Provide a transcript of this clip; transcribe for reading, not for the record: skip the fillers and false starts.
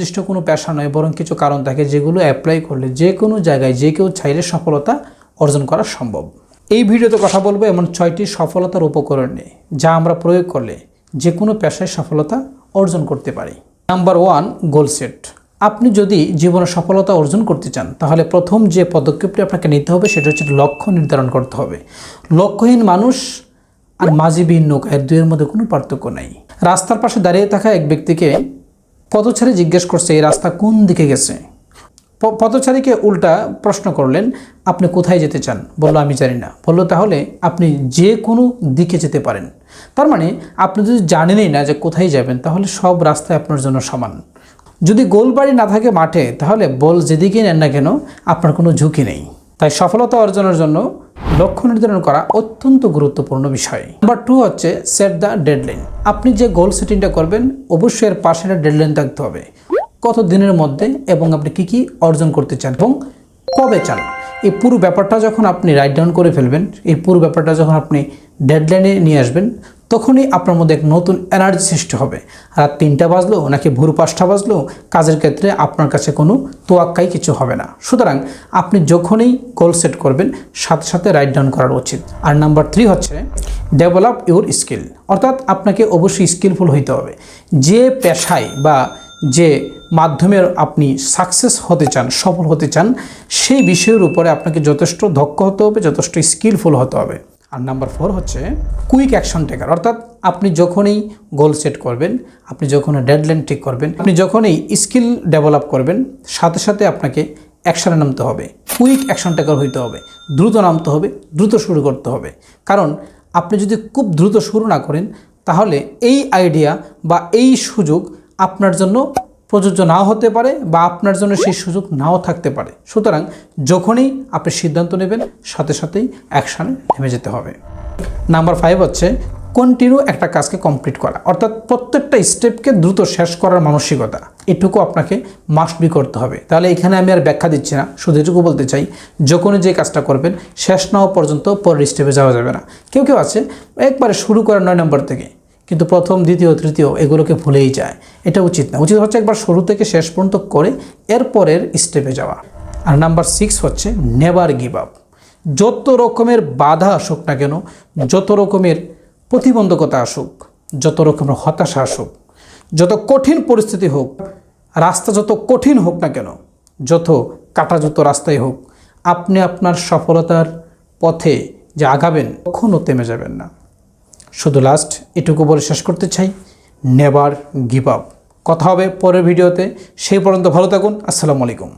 নির্দিষ্ট কোনো পেশা নয়, বরং কিছু কারণ থাকে যেগুলো অ্যাপ্লাই করলে যে কোনো জায়গায় যে কেউ চাইলে সফলতা অর্জন করা সম্ভব। এই ভিডিওতে কথা বলবো এমন 6টি সফলতার উপকরণ নিয়ে, যা আমরা প্রয়োগ করলে যে কোনো পেশায় সফলতা অর্জন করতে পারি। Number 1, goal set. আপনি যদি জীবনে সফলতা অর্জন করতে চান তাহলে প্রথম যে পদক্ষেপটি আপনাকে নিতে হবে সেটা হচ্ছে লক্ষ্য নির্ধারণ করতে হবে। লক্ষ্যহীন মানুষ আর মাঝিবিহীন নৌকা, এর দুইয়ের মধ্যে কোনো পার্থক্য নেই। রাস্তার পাশে দাঁড়িয়ে থাকা এক ব্যক্তিকে পথচারী জিজ্ঞেস করছে এই রাস্তা কোন দিকে গেছে। পথচারীকে উল্টা প্রশ্ন করলেন, আপনি কোথায় যেতে চান? বলল আমি জানি না। বলল তাহলে আপনি যে কোনো দিকে যেতে পারেন। তার মানে আপনি যদি জানেনই না যে কোথায় যাবেন তাহলে সব রাস্তায় আপনার জন্য সমান। যদি গোল বাড়ি না থাকে মাঠে, তাহলে বল যেদিকে নেন না কেন আপনার কোনো ঝুঁকি নেই। তাই সফলতা অর্জনের জন্য লক্ষ্য নির্ধারণ করা অত্যন্ত গুরুত্বপূর্ণ বিষয়। নাম্বার 2 হচ্ছে সেট দ্য ডেডলাইন। আপনি যে গোল সেটিংটা করবেন অবশ্যই এর পাশে একটা ডেডলাইন থাকতে হবে। কত দিনের মধ্যে এবং আপনি কি অর্জন করতে চান এবং কবে চান, এই পুরো ব্যাপারটা যখন আপনি রাইট ডাউন করে ফেলবেন, এই পুরো ব্যাপারটা যখন আপনি ডেডলাইনে নিয়ে আসবেন, তখনই আপনার মধ্যে এক নতুন এনার্জি সৃষ্টি হবে। রাত 3টা বাজলো নাকি ভোর 5টা বাজলো, কাজের ক্ষেত্রে আপনার কাছে কোনো তোয়াক্কাই কিছু হবে না। সুতরাং আপনি যখনই গোল সেট করবেন সাথে সাথে রাইট ডাউন করা উচিত। আর নাম্বার 3 হচ্ছে ডেভেলপ ইউর স্কিল। অর্থাৎ আপনাকে অবশ্যই স্কিলফুল হইতে হবে। যে পেশায় বা যে মাধ্যমে আপনি সাকসেস হতে চান, সফল হতে চান, সেই বিষয়ের উপরে আপনাকে যথেষ্ট দক্ষ হতে হবে, যথেষ্ট স্কিলফুল হতে হবে। আর নাম্বার 4 হচ্ছে কুইক অ্যাকশন টেকার। অর্থাৎ আপনি যখনই গোল সেট করবেন, আপনি যখন ডেডলাইন ঠিক করবেন, আপনি যখনই স্কিল ডেভেলপ করবেন, সাথে সাথে আপনাকে অ্যাকশনে নামতে হবে। কুইক অ্যাকশন টেকার হইতে হবে, দ্রুত নামতে হবে, দ্রুত শুরু করতে হবে। কারণ আপনি যদি খুব দ্রুত শুরু না করেন তাহলে এই আইডিয়া বা এই সুযোগ আপনার জন্য প্রযোজ্য নাও হতে পারে বা আপনার জন্য সেই সুযোগ নাও থাকতে পারে। সুতরাং যখনই আপনি সিদ্ধান্ত নেবেন সাথে সাথেই অ্যাকশানে নেমে যেতে হবে। নাম্বার 5 হচ্ছে কন্টিনিউ একটা কাজকে কমপ্লিট করা। অর্থাৎ প্রত্যেকটা স্টেপকে দ্রুত শেষ করার মানসিকতা, এটুকু আপনাকে মাস্ট বি করতে হবে। তাহলে এখানে আমি আর ব্যাখ্যা দিচ্ছি না, শুধু এটুকু বলতে চাই যখনই যে কাজটা করবেন শেষ না হওয়া পর্যন্ত পরের স্টেপে যাওয়া যাবে না। কেউ কেউ আছে একবারে শুরু করে 9 নম্বর থেকে, কিন্তু প্রথম, দ্বিতীয়, তৃতীয় এগুলোকে ভুলেই যায়। এটা উচিত না। উচিত হচ্ছে একবার শুরু থেকে শেষ পর্যন্ত করে এরপরের স্টেপে যাওয়া। আর নাম্বার 6 হচ্ছে নেভার গিভ আপ। যত রকমের বাধা আসুক না কেন, যত রকমের প্রতিবন্ধকতা আসুক, যত রকমের হতাশা আসুক, যত কঠিন পরিস্থিতি হোক, রাস্তা যত কঠিন হোক না কেন, যত কাঁটাযুক্ত রাস্তায় হোক, আপনি আপনার সফলতার পথে যে আগাবেন কখনো থেমে যাবেন না। শুধু লাস্ট এটুকু বলে শেষ করতে চাই, নেভার গিভ আপ। কথা হবে পরের ভিডিওতে। সেই পর্যন্ত ভালো থাকুন। আসসালামু আলাইকুম।